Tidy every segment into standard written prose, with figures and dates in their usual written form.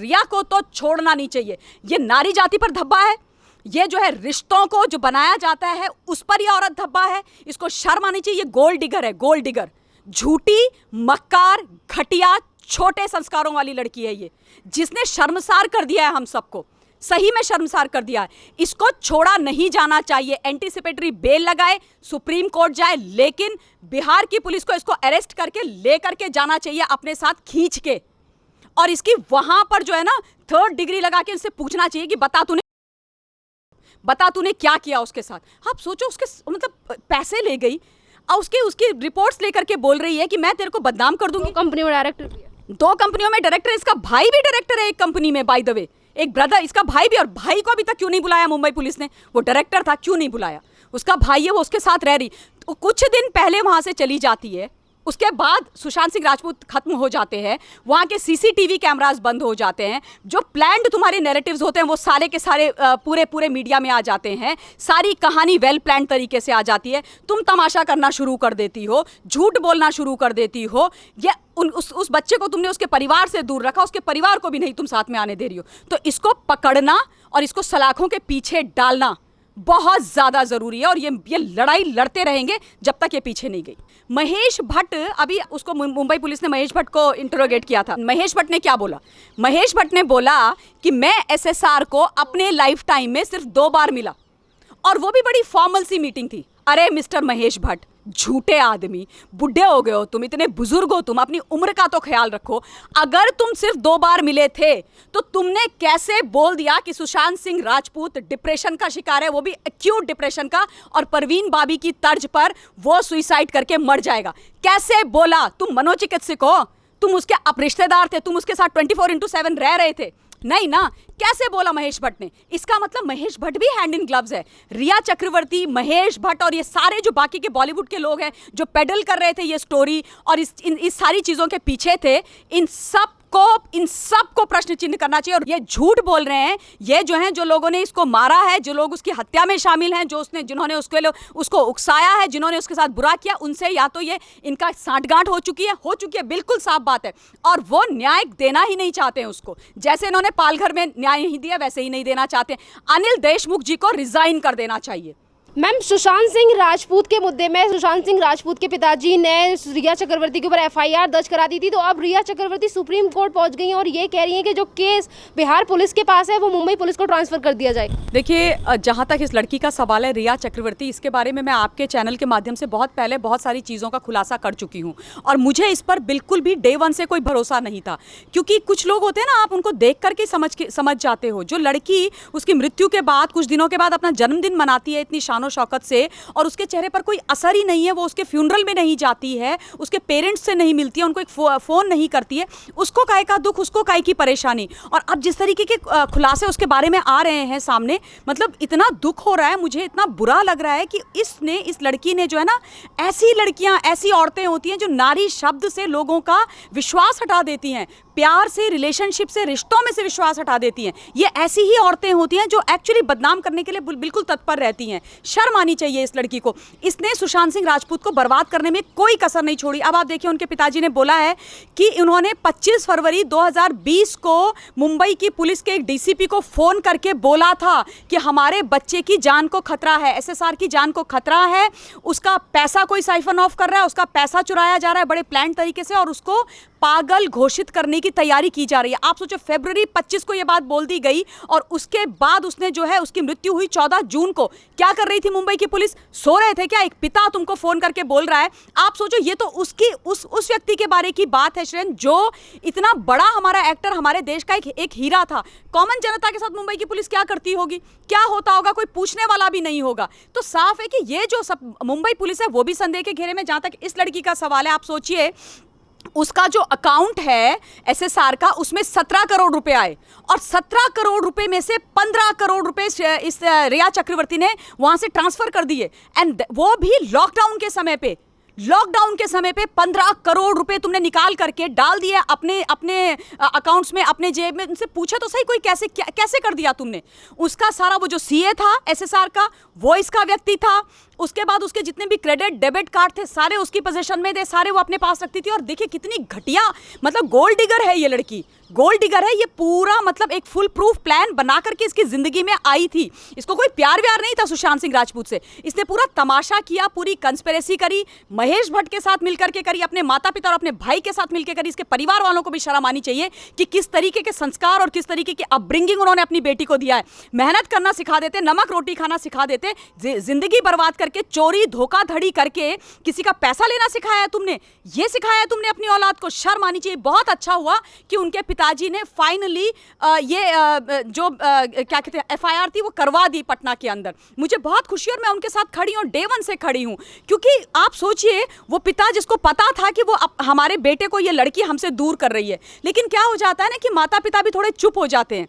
रिया को तो छोड़ना नहीं चाहिए। ये नारी जाति पर धब्बा है, ये जो है रिश्तों को जो बनाया जाता है उस पर ये औरत धब्बा है, इसको शर्म आनी चाहिए। ये गोल्ड डिगर है, गोल्ड डिगर, झूठी, मक्कार, घटिया, छोटे संस्कारों वाली लड़की है ये, जिसने शर्मसार कर दिया है हम सबको, सही में शर्मसार कर दिया है। इसको छोड़ा नहीं जाना चाहिए। एंटीसिपेटरी बेल लगाए, सुप्रीम कोर्ट जाए, लेकिन बिहार की पुलिस को इसको अरेस्ट करके लेकर के जाना चाहिए अपने साथ खींच के, और इसकी वहां पर जो है ना 3rd डिग्री लगा के इनसे पूछना चाहिए कि बता तूने क्या किया उसके साथ। आप सोचो, उसके मतलब पैसे ले गई और उसकी रिपोर्ट्स लेकर के बोल रही है कि मैं तेरे को बदनाम कर दूंगी। 2 कंपनियों में डायरेक्टर, 2 कंपनियों में डायरेक्टर, इसका भाई भी डायरेक्टर है एक कंपनी में, बाय द वे, एक ब्रदर, इसका भाई भी। और भाई को अभी तक क्यों नहीं बुलाया मुंबई पुलिस ने? वो डायरेक्टर था, क्यों नहीं बुलाया? उसका भाई है, वो उसके साथ रह रही, तो कुछ दिन पहले वहां से चली जाती है, उसके बाद सुशांत सिंह राजपूत खत्म हो जाते हैं, वहाँ के सीसीटीवी कैमरास बंद हो जाते हैं, जो प्लान्ड तुम्हारे नैरेटिव्स होते हैं वो सारे के सारे पूरे पूरे मीडिया में आ जाते हैं, सारी कहानी वेल प्लान्ड तरीके से आ जाती है, तुम तमाशा करना शुरू कर देती हो, झूठ बोलना शुरू कर देती हो। ये उस बच्चे को तुमने उसके परिवार से दूर रखा, उसके परिवार को भी नहीं तुम साथ में आने दे रही हो। तो इसको पकड़ना और इसको सलाखों के पीछे डालना बहुत ज्यादा जरूरी है, और ये लड़ाई लड़ते रहेंगे जब तक ये पीछे नहीं गई। महेश भट्ट, अभी उसको मुंबई पुलिस ने महेश भट्ट को इंटरोगेट किया था। महेश भट्ट ने क्या बोला? महेश भट्ट ने बोला कि मैं एसएसआर को अपने लाइफ टाइम में सिर्फ 2 बार मिला, और वो भी बड़ी फॉर्मल सी मीटिंग थी। अरे मिस्टर महेश भट्ट, झूठे आदमी, बुढ़े हो गए हो तुम, इतने बुजुर्ग हो तुम, अपनी उम्र का तो ख्याल रखो। अगर तुम सिर्फ 2 बार मिले थे तो तुमने कैसे बोल दिया कि सुशांत सिंह राजपूत डिप्रेशन का शिकार है, वो भी एक्यूट डिप्रेशन का, और परवीन बाबी की तर्ज पर वो सुसाइड करके मर जाएगा? कैसे बोला? तुम मनोचिकित्सक हो, तुम उसके आप रिश्तेदार थे, तुम उसके साथ 24/7 रह रहे थे? नहीं ना। कैसे बोला महेश भट्ट ने? इसका मतलब महेश भट्ट भी हैंड इन ग्लव्स है। रिया चक्रवर्ती, महेश भट्ट और ये सारे जो बाकी के बॉलीवुड के लोग हैं जो पेडल कर रहे थे ये स्टोरी और इस सारी चीजों के पीछे थे, इन सब को प्रश्न चिन्ह करना चाहिए। और ये झूठ बोल रहे हैं, ये जो हैं, जो लोगों ने इसको मारा है, जो लोग उसकी हत्या में शामिल हैं, जिन्होंने उसको उकसाया है, जिन्होंने उसके साथ बुरा किया, उनसे या तो ये इनका सांठगांठ हो चुकी है, बिल्कुल साफ बात है, और वो न्याय देना ही नहीं चाहते हैं उसको। जैसे इन्होंने पालघर में न्याय नहीं दिया वैसे ही नहीं देना चाहते। अनिल देशमुख जी को रिजाइन कर देना चाहिए। मैम, सुशांत सिंह राजपूत के मुद्दे में सुशांत सिंह राजपूत के पिताजी ने रिया चक्रवर्ती के ऊपर एफआईआर दर्ज करा दी थी, तो अब रिया चक्रवर्ती सुप्रीम कोर्ट पहुंच गई हैं और ये कह रही हैं कि जो केस बिहार पुलिस के पास है वो मुंबई पुलिस को ट्रांसफर कर दिया जाए। देखिए, जहां तक इस लड़की का सवाल है, रिया चक्रवर्ती, इसके बारे में मैं आपके चैनल के माध्यम से बहुत पहले बहुत सारी चीज़ों का खुलासा कर चुकी हूँ, और मुझे इस पर बिल्कुल भी डे 1 से कोई भरोसा नहीं था, क्योंकि कुछ लोग होते हैं ना, आप उनको देख करके समझ जाते हो। जो लड़की उसकी मृत्यु के बाद कुछ दिनों के बाद अपना जन्मदिन मनाती है इतनी शानो शौकत से, और उसके चेहरे पर कोई असर ही नहीं है, वो उसके फ्यूनरल में नहीं जाती है, उसके पेरेंट्स से नहीं मिलती है, उनको एक फोन नहीं करती है, उसको काहे का दुख, उसको काहे की परेशानी। और अब जिस तरीके के खुलासे उसके बारे में आ रहे हैं सामने, मतलब इतना दुख हो रहा है, मुझे इतना बुरा लग रहा है कि इस लड़की ने जो है ना, ऐसी लड़कियां, ऐसी औरतें होती हैं जो नारी शब्द से लोगों का विश्वास हटा देती हैं, प्यार से, रिलेशनशिप से, रिश्तों में से विश्वास हटा देती हैं। ये ऐसी ही औरतें होती हैं जो एक्चुअली बदनाम करने के लिए बिल्कुल तत्पर रहती हैं। शर्म आनी चाहिए इस लड़की को। इसने सुशांत सिंह राजपूत को बर्बाद करने में कोई कसर नहीं छोड़ी। अब आप देखिए, उनके पिताजी ने बोला है कि उन्होंने 25 फरवरी 2020 को मुंबई की पुलिस के एक डीसीपी को फोन करके बोला था कि हमारे बच्चे की जान को खतरा है, एसएसआर की जान को खतरा है, उसका पैसा कोई साइफन ऑफ कर रहा है, उसका पैसा चुराया जा रहा है बड़े प्लान तरीके से, और उसको पागल घोषित करने की तैयारी की जा रही है। आप सोचो, फरवरी 25 को यह बात बोल दी गई, और उसके बाद उसने जो है, उसकी मृत्यु हुई 14 जून को। क्या कर रही थी मुंबई की पुलिस? सो रहे थे क्या? एक पिता तुमको फोन करके बोल रहा है। आप सोचो, ये तो उस व्यक्ति के बारे की बात है श्रेन, जो इतना बड़ा हमारा एक्टर, हमारे देश का एक हीरा था। कॉमन जनता के साथ मुंबई की पुलिस क्या करती होगी, क्या होता होगा, कोई पूछने वाला भी नहीं होगा। तो साफ है कि ये जो सब मुंबई पुलिस है वो भी संदेह के घेरे में। जहां तक इस लड़की का सवाल है, आप सोचिए, उसका जो अकाउंट है एसएसआर का, उसमें 17 करोड़ रुपए आए, और 17 करोड़ रुपए में से 15 करोड़ रुपए इस रिया चक्रवर्ती ने वहां से ट्रांसफर कर दिए, एंड वो भी लॉकडाउन के समय पे। 15 करोड़ रुपए तुमने निकाल करके डाल दिए अपने अकाउंट्स में, अपने जेब में। उनसे पूछा तो सही, कोई कैसे कर दिया तुमने? उसका सारा वो जो सीए था एसएसआर का, वो इसका व्यक्ति था। उसके बाद उसके जितने भी क्रेडिट डेबिट कार्ड थे सारे उसकी पोजीशन में थे, सारे वो अपने पास रखती थी। और देखिए कितनी घटिया, मतलब गोल्ड डिगर है ये लड़की, गोल्ड डिगर है, ये पूरा मतलब एक फुल प्रूफ प्लान बना करके इसकी जिंदगी में आई थी। इसको कोई प्यार व्यार नहीं था सुशांत सिंह राजपूत से, इसने पूरा तमाशा किया, पूरी कंस्पिरेसी करी, महेश भट्ट के साथ मिलकर के करी, अपने माता पिता और अपने भाई के साथ मिलकर करी। इसके परिवार वालों को भी शर्म आनी चाहिए कि किस तरीके के संस्कार और किस तरीके की अपब्रिंगिंग उन्होंने अपनी बेटी को दिया है। मेहनत करना सिखा देते, नमक रोटी खाना सिखा देते, जिंदगी बर्बाद करके चोरी धोखाधड़ी करके किसी का पैसा लेना सिखाया है तुमने, ये सिखाया है तुमने अपनी औलाद को। शर्म आनी चाहिए। बहुत अच्छा हुआ कि उनके पिताजी ने फाइनली जो क्या कहते हैं एफआईआर थी वो करवा दी पटना के अंदर। मुझे बहुत खुशी और मैं उनके साथ खड़ी हूँ, डे वन से खड़ी हूँ। क्योंकि आप सोचिए वो पिता जिसको पता था कि वो हमारे बेटे को ये लड़की हमसे दूर कर रही है, लेकिन क्या हो जाता है ना कि माता पिता भी थोड़े चुप हो जाते हैं,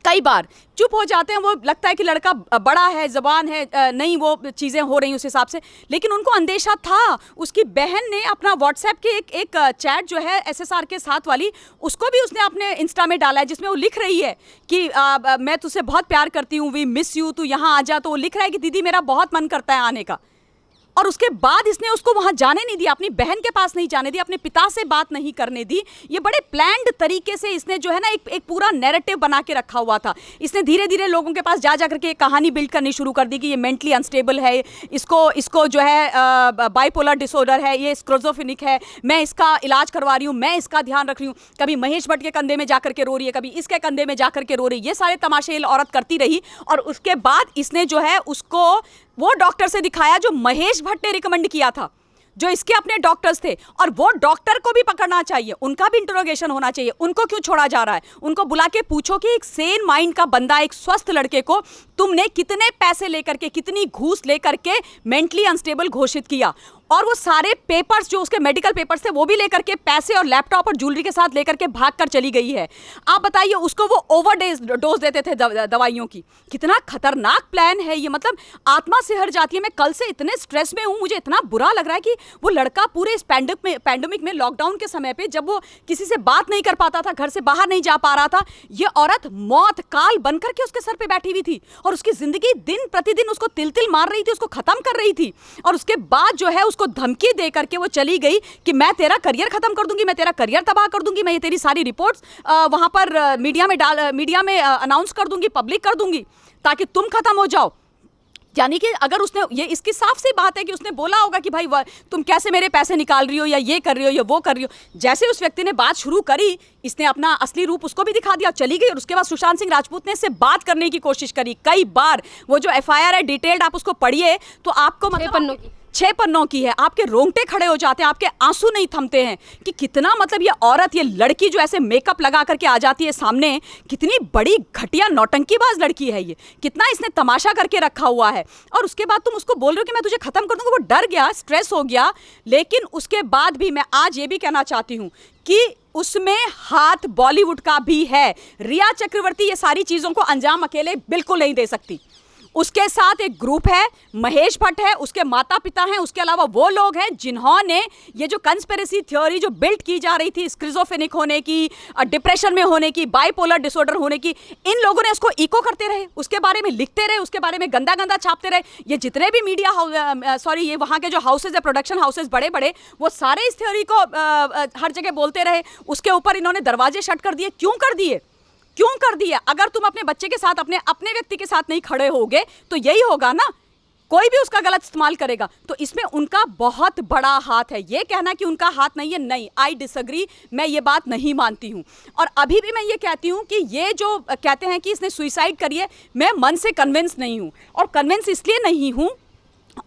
कई बार चुप हो जाते हैं। वो लगता है कि लड़का बड़ा है, जबान है, नहीं वो चीज़ें हो रही उस हिसाब से, लेकिन उनको अंदेशा था। उसकी बहन ने अपना व्हाट्सएप के एक चैट जो है एसएसआर के साथ वाली, उसको भी उसने अपने इंस्टा में डाला है, जिसमें वो लिख रही है कि मैं तुझसे बहुत प्यार करती हूँ, वी मिस यू, तू यहाँ आ जा। तो वो लिख रहा है कि दीदी मेरा बहुत मन करता है आने का। और उसके बाद इसने उसको वहां जाने नहीं दिया, अपनी बहन के पास नहीं जाने दिया, अपने पिता से बात नहीं करने दी। ये बड़े प्लान्ड तरीके से इसने जो है ना एक पूरा नैरेटिव बना के रखा हुआ था। इसने धीरे धीरे लोगों के पास जा करके एक कहानी बिल्ड करनी शुरू कर दी कि ये मेंटली अनस्टेबल है, इसको जो है बाइपोलर डिसऑर्डर है, ये स्क्रोजोफेनिक है, मैं इसका इलाज करवा रही हूँ, मैं इसका ध्यान रख रही हूँ। कभी महेश भट्ट के कंधे में जाकर के रो रही है, कभी इसके कंधे में जाकर के रो रही है। ये सारे तमाशे औरत करती रही और उसके बाद इसने जो है उसको वो डॉक्टर से दिखाया जो महेश भट्ट ने रिकमेंड किया था, जो इसके अपने डॉक्टर्स थे। और वो डॉक्टर को भी पकड़ना चाहिए, उनका भी इंटरोगेशन होना चाहिए। उनको क्यों छोड़ा जा रहा है? उनको बुला के पूछो कि एक सेन माइंड का बंदा, एक स्वस्थ लड़के को तुमने कितने पैसे लेकर के, कितनी घूस लेकर के मेंटली अनस्टेबल घोषित किया। और वो सारे पेपर्स जो उसके मेडिकल पेपर्स थे वो भी लेकर के, पैसे और लैपटॉप और ज्वेलरी के साथ लेकर के भाग कर चली गई है। आप बताइए, उसको वो ओवरडोज देते थे दवाइयों की। कितना खतरनाक प्लान है ये, मतलब आत्मा सिहर जाती है। मैं कल से इतने स्ट्रेस में हूँ, मुझे इतना बुरा लग रहा है कि वो लड़का पूरे इस पैंडेमिक में लॉकडाउन के समय पे जब वो किसी से बात नहीं कर पाता था, घर से बाहर नहीं जा पा रहा था, ये औरत मौत काल बनकर के उसके सर पे बैठी हुई थी और उसकी जिंदगी दिन प्रतिदिन उसको तिल तिल मार रही थी, उसको खत्म कर रही थी। और उसके बाद जो है उसको धमकी दे करके वो चली गई कि मैं तेरा करियर खत्म कर दूंगी, मैं तेरा करियर तबाह कर दूंगी, मैं ये तेरी सारी रिपोर्ट्स वहां पर मीडिया में अनाउंस कर दूंगी, पब्लिक कर दूंगी, ताकि तुम खत्म हो जाओ। यानी कि अगर उसने ये, इसकी साफ सी बात है कि उसने बोला होगा कि भाई तुम कैसे मेरे पैसे निकाल रही हो, या ये कर रही हो या वो कर रही हो। जैसे उस व्यक्ति ने बात शुरू करी, इसने अपना असली रूप उसको भी दिखा दिया, चली गई। और उसके बाद सुशांत सिंह राजपूत ने इससे बात करने की कोशिश करी कई बार। वो जो एफआईआर है डिटेल्ड, आप उसको पढ़िए तो आपको मतलब 6 पन्नों की है, आपके रोंगटे खड़े हो जाते हैं, आपके आंसू नहीं थमते हैं कि कितना मतलब ये औरत, ये लड़की जो ऐसे मेकअप लगा करके आ जाती है सामने, कितनी बड़ी घटिया नौटंकीबाज लड़की है ये, कितना इसने तमाशा करके रखा हुआ है। और उसके बाद तुम उसको बोल रहे हो कि मैं तुझे खत्म कर दूंगा। वो डर गया, स्ट्रेस हो गया। लेकिन उसके बाद भी मैं आज ये भी कहना चाहती हूँ कि उसमें हाथ बॉलीवुड का भी है। रिया चक्रवर्ती ये सारी चीजों को अंजाम अकेले बिल्कुल नहीं दे सकती। उसके साथ एक ग्रुप है, महेश भट्ट है, उसके माता पिता हैं, उसके अलावा वो लोग हैं जिन्होंने ये जो कंस्पिरेसी थ्योरी जो बिल्ड की जा रही थी, स्किज़ोफ्रेनिक होने की, डिप्रेशन में होने की, बाइपोलर डिसऑर्डर होने की, इन लोगों ने इसको इको करते रहे, उसके बारे में लिखते रहे, उसके बारे में गंदा गंदा छापते रहे। ये जितने भी मीडिया ये वहाँ के जो हाउसेज है, प्रोडक्शन हाउसेज बड़े बड़े, वो सारे इस थ्योरी को हर जगह बोलते रहे। उसके ऊपर इन्होंने दरवाजे शट कर दिए। क्यों कर दिए? क्यों कर दिया? अगर तुम अपने बच्चे के साथ, अपने व्यक्ति के साथ नहीं खड़े होगे तो यही होगा ना, कोई भी उसका गलत इस्तेमाल करेगा। तो इसमें उनका बहुत बड़ा हाथ है। ये कहना कि उनका हाथ नहीं है, नहीं, आई डिसएग्री, मैं ये बात नहीं मानती हूँ। और अभी भी मैं ये कहती हूँ कि ये जो कहते हैं कि इसने सुइसाइड करी है, मैं मन से कन्विंस नहीं हूँ। और कन्विंस इसलिए नहीं हूँ,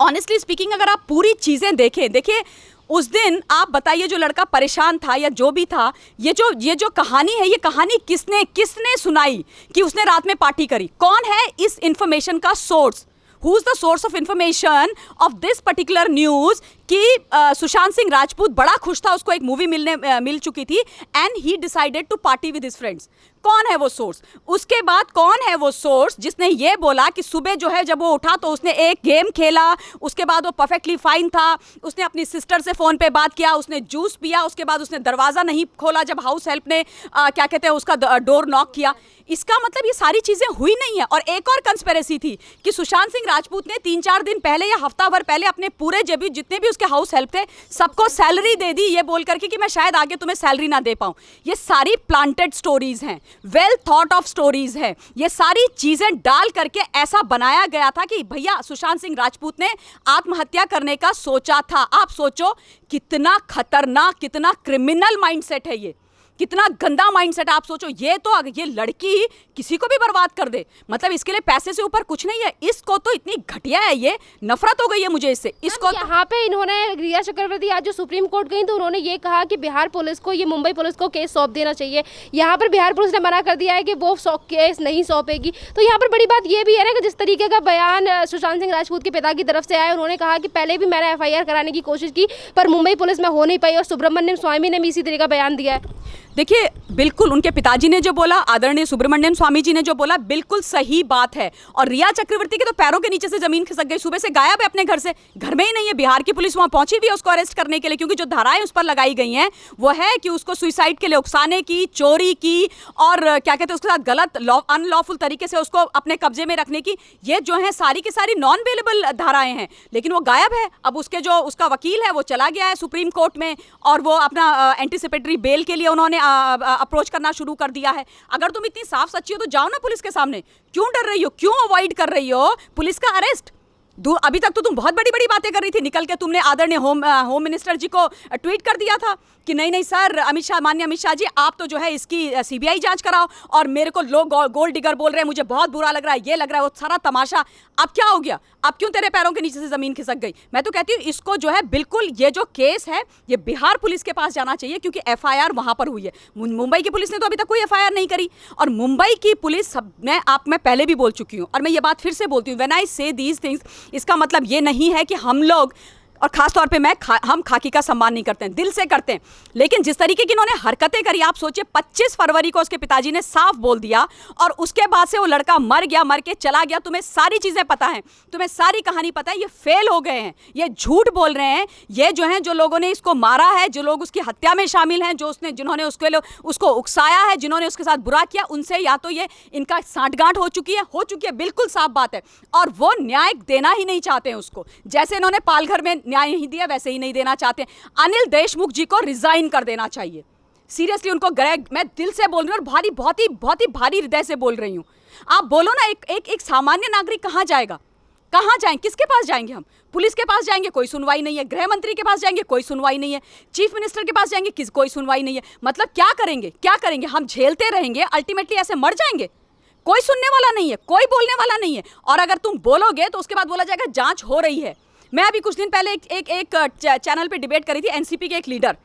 ऑनेस्टली स्पीकिंग, अगर आप पूरी चीज़ें देखिए उस दिन आप बताइए जो लड़का परेशान था या जो भी था, ये जो कहानी है, ये कहानी किसने सुनाई कि उसने रात में पार्टी करी? कौन है इस इंफॉर्मेशन का source? Who is the source of information of this particular news कि सुशांत सिंह राजपूत बड़ा खुश था, उसको एक मूवी मिल चुकी थी and he decided to party with his friends. कौन है वो सोर्स? उसके बाद कौन है वो सोर्स जिसने ये बोला कि सुबह जो है जब वो उठा तो उसने एक गेम खेला, उसके बाद वो परफेक्टली फाइन था, उसने अपनी सिस्टर से फोन पे बात किया, उसने जूस पिया, उसके बाद उसने दरवाजा नहीं खोला जब हाउस हेल्प ने क्या कहते हैं उसका डोर नॉक किया। इसका मतलब ये सारी चीजें हुई नहीं है। और एक और कंस्पिरेसी थी कि सुशांत सिंह राजपूत ने 3-4 दिन पहले या हफ्ता भर पहले अपने पूरे जितने भी उसके हाउस हेल्प थे, सबको सैलरी दे दी ये बोल करके कि मैं शायद आगे तुम्हें सैलरी ना दे पाऊं। ये सारी प्लांटेड स्टोरीज हैं, वेल थॉट ऑफ स्टोरीज हैं। ये सारी चीजें डाल करके ऐसा बनाया गया था कि भैया सुशांत सिंह राजपूत ने आत्महत्या करने का सोचा था। आप सोचो कितना खतरनाक, कितना क्रिमिनल माइंडसेट है ये, कितना गंदा माइंडसेट। आप सोचो ये तो ये लड़की किसी को भी बर्बाद कर दे, मतलब इसके लिए पैसे से ऊपर कुछ नहीं है। इसको तो इतनी घटिया है, ये नफरत हो गई है मुझे इससे। इसको यहाँ पे इन्होंने रिया चक्रवर्ती आज जो सुप्रीम कोर्ट गई तो उन्होंने ये कहा कि बिहार पुलिस को, ये मुंबई पुलिस को केस सौंप देना चाहिए। यहाँ पर बिहार पुलिस ने मना कर दिया है कि वो केस नहीं सौंपेगी। तो यहाँ पर बड़ी बात ये भी है ना कि जिस तरीके का बयान सुशांत सिंह राजपूत के पिता की तरफ से आया, उन्होंने कहा कि पहले भी मैंने FIR कराने की कोशिश की पर मुंबई पुलिस में हो नहीं पाई, और सुब्रमण्यम स्वामी ने भी इसी तरह का बयान दिया है। देखिए, बिल्कुल उनके पिताजी ने जो बोला, आदरणीय सुब्रमण्यम स्वामी जी ने जो बोला, बिल्कुल सही बात है। और रिया चक्रवर्ती के तो पैरों के नीचे से जमीन खिसक गई, सुबह से गायब है अपने घर से, घर में ही नहीं है। बिहार की पुलिस वहां पहुंची भी है उसको अरेस्ट करने के लिए, क्योंकि जो धाराएं उस पर लगाई गई हैं वो है कि उसको सुसाइड के लिए उकसाने की, चोरी की, और क्या कहते हैं उसके साथ गलत अनलॉफुल तरीके से उसको अपने कब्जे में रखने की। ये जो है सारी की सारी नॉन अवेलेबल धाराएं हैं, लेकिन वो गायब है। अब उसके जो उसका वकील है वो चला गया है सुप्रीम कोर्ट में, और वो अपना एंटीसिपेटरी बेल के लिए उन्होंने अप्रोच करना शुरू कर दिया है। अगर तुम इतनी साफ सच्ची हो तो जाओ ना पुलिस के सामने, क्यों डर रही हो, क्यों अवॉइड कर रही हो पुलिस का अरेस्ट? अभी तक तो तुम बहुत बड़ी बड़ी बातें कर रही थी, निकल के तुमने आदरणीय होम मिनिस्टर जी को ट्वीट कर दिया था कि नहीं नहीं सर, माननीय अमित शाह जी आप तो जो है इसकी CBI जांच कराओ, और मेरे को लोग गोल्ड डिगर बोल रहे हैं, मुझे बहुत बुरा लग रहा है, ये लग रहा है, वो सारा तमाशा। अब क्या हो गया? अब क्यों तेरे पैरों के नीचे से जमीन खिसक गई? मैं तो कहती हूँ इसको जो है बिल्कुल, ये जो केस है ये बिहार पुलिस के पास जाना चाहिए, क्योंकि FIR वहां पर हुई है। मुंबई की पुलिस ने तो अभी तक कोई FIR नहीं करी, और मुंबई की पुलिस मैं पहले भी बोल चुकी हूँ और मैं ये बात फिर से बोलती हूँ, व्हेन आई से दीज थिंग्स, इसका मतलब ये नहीं है कि हम लोग, और खास तौर पे हम खाकी का सम्मान नहीं करते हैं, दिल से करते हैं, लेकिन जिस तरीके की इन्होंने हरकतें करी, आप सोचिए 25 फरवरी को उसके पिताजी ने साफ बोल दिया, और उसके बाद से वो लड़का मर गया, मर के चला गया। तुम्हें सारी चीजें पता है, तुम्हें सारी कहानी पता है। ये फेल हो गए हैं, ये झूठ बोल रहे हैं। ये जो है, जो लोगों ने इसको मारा है, जो लोग उसकी हत्या में शामिल हैं, जिन्होंने उसको उकसाया है, जिन्होंने उसके साथ बुरा किया, उनसे या तो ये इनका सांठगांठ हो चुकी है, बिल्कुल साफ बात है, और वो न्याय देना ही नहीं चाहते हैं उसको। जैसे इन्होंने पालघर में न्याय नहीं दिया, वैसे ही नहीं देना चाहते। अनिल देशमुख जी को रिजाइन कर देना चाहिए, सीरियसली उनको। मैं दिल से बोल रही हूँ, और बहुत ही भारी हृदय से बोल रही हूँ। आप बोलो ना, एक सामान्य नागरिक कहाँ जाएगा? कहाँ जाएं? किसके पास जाएंगे हम? पुलिस के पास जाएंगे, कोई सुनवाई नहीं है। गृह मंत्री के पास जाएंगे, कोई सुनवाई नहीं है। चीफ मिनिस्टर के पास जाएंगे, कोई सुनवाई नहीं है। मतलब क्या करेंगे? क्या करेंगे? हम झेलते रहेंगे, अल्टीमेटली ऐसे मर जाएंगे। कोई सुनने वाला नहीं है, कोई बोलने वाला नहीं है। और अगर तुम बोलोगे तो उसके बाद बोला जाएगा जांच हो रही है। मैं अभी कुछ दिन पहले एक चैनल पे डिबेट करी थी, एनसीपी के एक लीडर,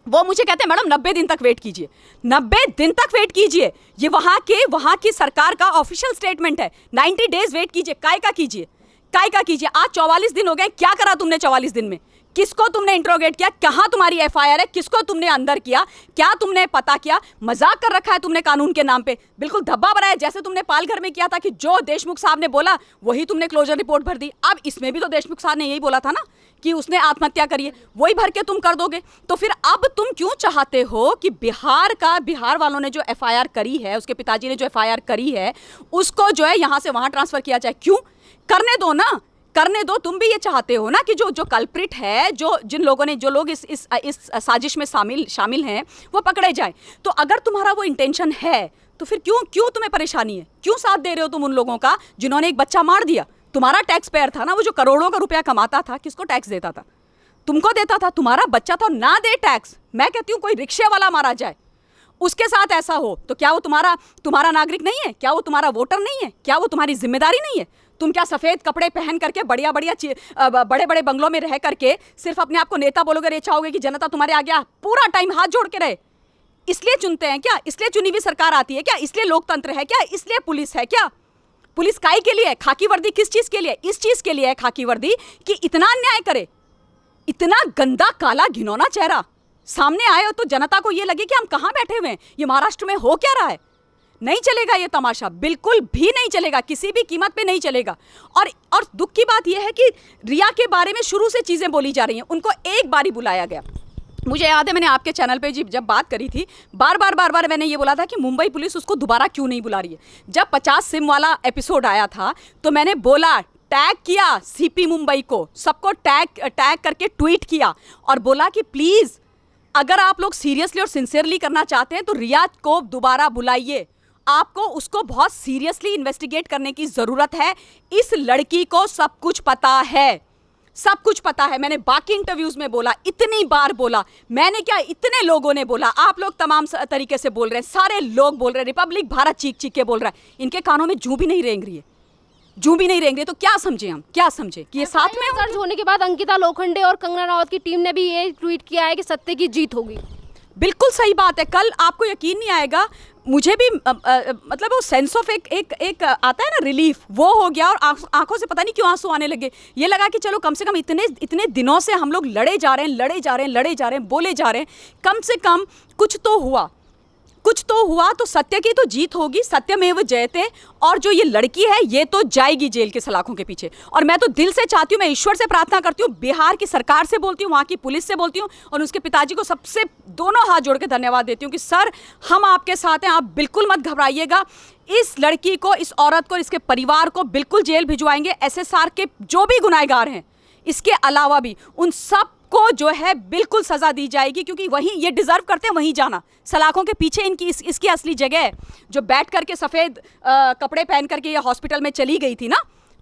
वो मुझे कहते हैं मैडम 90 दिन तक वेट कीजिए, 90 दिन तक वेट कीजिए। ये वहां की सरकार का ऑफिशियल स्टेटमेंट है, 90 डेज वेट कीजिए। काय का कीजिए? आज 44 दिन हो गए, क्या करा तुमने 44 दिन में? किसको तुमने इंट्रोगेट किया? कहाँ तुम्हारी FIR है? किसको तुमने अंदर किया? क्या तुमने पता किया? मजाक कर रखा है तुमने कानून के नाम पे, बिल्कुल धब्बा बनाया, जैसे तुमने पालघर में किया था कि जो देशमुख साहब ने बोला वही तुमने क्लोजर रिपोर्ट भर दी। अब इसमें भी तो देशमुख साहब ने यही बोला था ना कि उसने आत्महत्या करी है, वही भर के तुम कर दोगे। तो फिर अब तुम क्यों चाहते हो कि बिहार वालों ने जो FIR करी है, उसके पिताजी ने जो FIR करी है, उसको जो है यहाँ से वहाँ ट्रांसफर किया जाए? क्यों? करने दो ना, करने दो। तुम भी ये चाहते हो ना कि जो कल्प्रिट है, जो लोग इस साजिश में शामिल हैं, वो पकड़े जाएं। तो अगर तुम्हारा वो इंटेंशन है तो फिर क्यों तुम्हें परेशानी है? क्यों साथ दे रहे हो तुम उन लोगों का जिन्होंने एक बच्चा मार दिया? तुम्हारा टैक्स पेयर था ना, वो जो करोड़ों का रुपया कमाता था, किसको टैक्स देता था? तुमको देता था, तुम्हारा बच्चा था, ना दे टैक्स। मैं कहती हूँ कोई रिक्शे वाला मारा जाए, उसके साथ ऐसा हो तो क्या वो तुम्हारा नागरिक नहीं है? क्या वो तुम्हारा वोटर नहीं है? क्या वो तुम्हारी जिम्मेदारी नहीं है? तुम क्या सफेद कपड़े पहन करके बड़े बड़े बंगलों में रह करके सिर्फ अपने आप को नेता बोलोगे, रे चाहोगे कि जनता तुम्हारे आगे पूरा टाइम हाथ जोड़ के रहे? इसलिए चुनते हैं क्या? इसलिए चुनी हुई सरकार आती है क्या? इसलिए लोकतंत्र है क्या? इसलिए पुलिस है क्या? पुलिस काय के लिए है? खाकी वर्दी किस चीज के लिए? इस चीज के लिए है खाकी वर्दी कि इतना अन्याय करे, इतना गंदा काला घिनौना चेहरा सामने आए हो तो जनता को ये लगे कि हम कहां बैठे हुए हैं, ये महाराष्ट्र में हो क्या रहा है। नहीं चलेगा ये तमाशा, बिल्कुल भी नहीं चलेगा, किसी भी कीमत पे नहीं चलेगा। और दुख की बात यह है कि रिया के बारे में शुरू से चीजें बोली जा रही हैं, उनको एक बार ही बुलाया गया। मुझे याद है मैंने आपके चैनल पे जब बात करी थी, बार बार मैंने ये बोला था कि मुंबई पुलिस उसको दोबारा क्यों नहीं बुला रही है। जब 50 सिम वाला एपिसोड आया था तो मैंने बोला टैग किया सीपी मुंबई को, सबको टैग करके ट्वीट किया और बोला कि प्लीज अगर आप लोग सीरियसली और सिंसियरली करना चाहते हैं तो रिया को दोबारा बुलाइए, आपको उसको बहुत सीरियसली इन्वेस्टिगेट करने की जरूरत है। इस लड़की को सब कुछ पता है, सब कुछ पता है। मैंने बाकी इंटरव्यूज में बोला, इतनी बार बोला, मैंने क्या इतने लोगों ने बोला, आप लोग तमाम तरीके से बोल रहे हैं, सारे लोग बोल रहे हैं, रिपब्लिक भारत चीख चीख के बोल रहा है, इनके कानों में जूं भी नहीं रेंग रही है, जूं भी नहीं रेंग रही है। तो क्या समझे हम, क्या समझे कि ये साथ में दर्ज होने के बाद अंकिता लोखंडे और कंगना रनावत की टीम ने भी ये ट्वीट किया है कि सत्य की जीत होगी। बिल्कुल सही बात है। कल आपको यकीन नहीं आएगा, मुझे भी मतलब वो सेंस ऑफ एक आता है ना रिलीफ, वो हो गया और आंखों से पता नहीं क्यों आंसू आने लगे। ये लगा कि चलो कम से कम इतने दिनों से हम लोग लड़े जा रहे हैं, बोले जा रहे हैं, कम से कम कुछ तो हुआ, तो सत्य की तो जीत होगी, सत्यमेव जयते। और जो ये लड़की है ये तो जाएगी जेल के सलाखों के पीछे। और मैं तो दिल से चाहती हूँ, मैं ईश्वर से प्रार्थना करती हूँ, बिहार की सरकार से बोलती हूँ, वहाँ की पुलिस से बोलती हूँ और उसके पिताजी को सबसे दोनों हाथ जोड़ के धन्यवाद देती हूँ कि सर हम आपके साथ हैं, आप बिल्कुल मत घबराइएगा। इस लड़की को, इस औरत को, इसके परिवार को बिल्कुल जेल भिजवाएंगे। SSR के जो भी गुनहगार हैं, इसके अलावा भी उन सब को जो है बिल्कुल सजा दी जाएगी, क्योंकि वहीं ये डिजर्व करते हैं वहीं जाना, सलाखों के पीछे इनकी इसकी असली जगह है। जो बैठ करके सफ़ेद कपड़े पहन करके ये हॉस्पिटल में चली गई थी ना,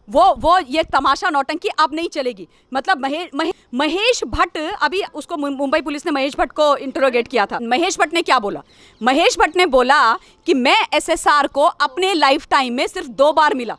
वो ये तमाशा नौटंकी अब नहीं चलेगी। मतलब महेश भट्ट, अभी उसको मुंबई पुलिस ने महेश भट्ट को इंटरोगेट किया था। महेश भट्ट ने क्या बोला? महेश भट्ट ने बोला कि मैं SSR को अपने लाइफ टाइम में सिर्फ 2 बार मिला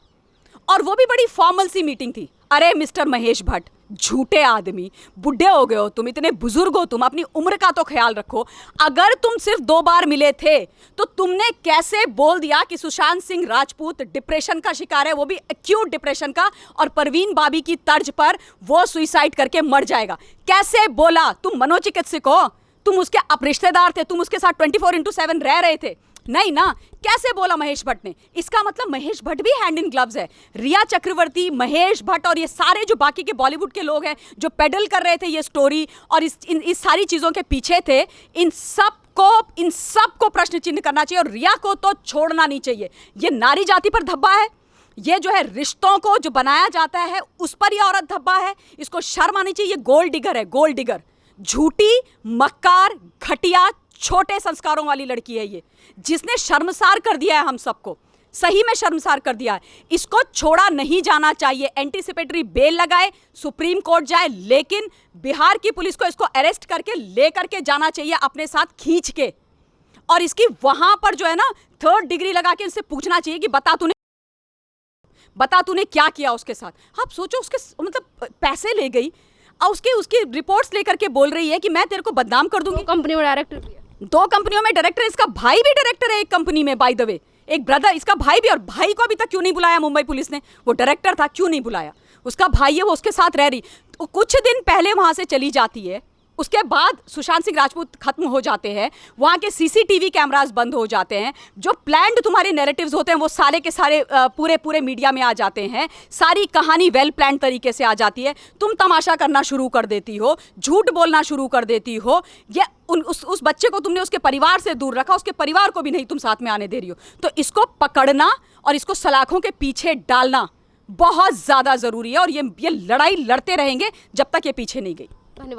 और वो भी बड़ी फॉर्मल सी मीटिंग थी। अरे मिस्टर महेश भट्ट, झूठे आदमी, बुढ़े हो गए हो तुम, इतने बुजुर्ग हो तुम, अपनी उम्र का तो ख्याल रखो। अगर तुम सिर्फ 2 बार मिले थे तो तुमने कैसे बोल दिया कि सुशांत सिंह राजपूत डिप्रेशन का शिकार है, वो भी एक्यूट डिप्रेशन का, और परवीन बाबी की तर्ज पर वो सुसाइड करके मर जाएगा? कैसे बोला? तुम मनोचिकित्सक हो, तुम उसके आप रिश्तेदार थे, तुम उसके साथ 24/7 रह रहे थे? नहीं ना। कैसे बोला महेश भट्ट ने? इसका मतलब महेश भट्ट भी हैंड इन ग्लव्स है। रिया चक्रवर्ती, महेश भट्ट और ये सारे जो बाकी के बॉलीवुड के लोग हैं जो पेडल कर रहे थे ये स्टोरी और इस सारी चीजों के पीछे थे, इन सब को प्रश्न चिन्ह करना चाहिए और रिया को तो छोड़ना नहीं चाहिए। ये नारी जाति पर धब्बा है, ये जो है रिश्तों को जो बनाया जाता है उस पर ये औरत धब्बा है, इसको शर्म आनी चाहिए। ये गोल्ड डिगर है, गोल्ड डिगर, झूठी, मक्कार, घटिया, छोटे संस्कारों वाली लड़की है ये, जिसने शर्मसार कर दिया है हम सबको, सही में शर्मसार कर दिया है। इसको छोड़ा नहीं जाना चाहिए। एंटीसिपेटरी बेल लगाए, सुप्रीम कोर्ट जाए, लेकिन बिहार की पुलिस को इसको अरेस्ट करके लेकर के जाना चाहिए अपने साथ खींच के, और इसकी वहां पर जो है ना 3rd डिग्री लगा के इनसे पूछना चाहिए कि बता तूने क्या किया उसके साथ। आप सोचो, उसके मतलब पैसे ले गई और उसकी रिपोर्ट्स लेकर के बोल रही है कि मैं तेरे को बदनाम कर दूंगी। 2 कंपनी में डायरेक्टर भी है, 2 कंपनियों में डायरेक्टर, इसका भाई भी डायरेक्टर है एक कंपनी में, बाय द वे, एक ब्रदर, इसका भाई भी। और भाई को अभी तक क्यों नहीं बुलाया मुंबई पुलिस ने? वो डायरेक्टर था, क्यों नहीं बुलाया? उसका भाई है, वो उसके साथ रह रही, तो कुछ दिन पहले वहां से चली जाती है, उसके बाद सुशांत सिंह राजपूत खत्म हो जाते हैं, वहाँ के CCTV कैमरास बंद हो जाते हैं, जो प्लान्ड तुम्हारे नैरेटिव्स होते हैं वो सारे के सारे पूरे मीडिया में आ जाते हैं, सारी कहानी वेल प्लान तरीके से आ जाती है। तुम तमाशा करना शुरू कर देती हो, झूठ बोलना शुरू कर देती हो। ये उस बच्चे को तुमने उसके परिवार से दूर रखा, उसके परिवार को भी नहीं तुम साथ में आने दे रही हो। तो इसको पकड़ना और इसको सलाखों के पीछे डालना बहुत ज़्यादा ज़रूरी है, और ये लड़ाई लड़ते रहेंगे जब तक ये पीछे नहीं गई।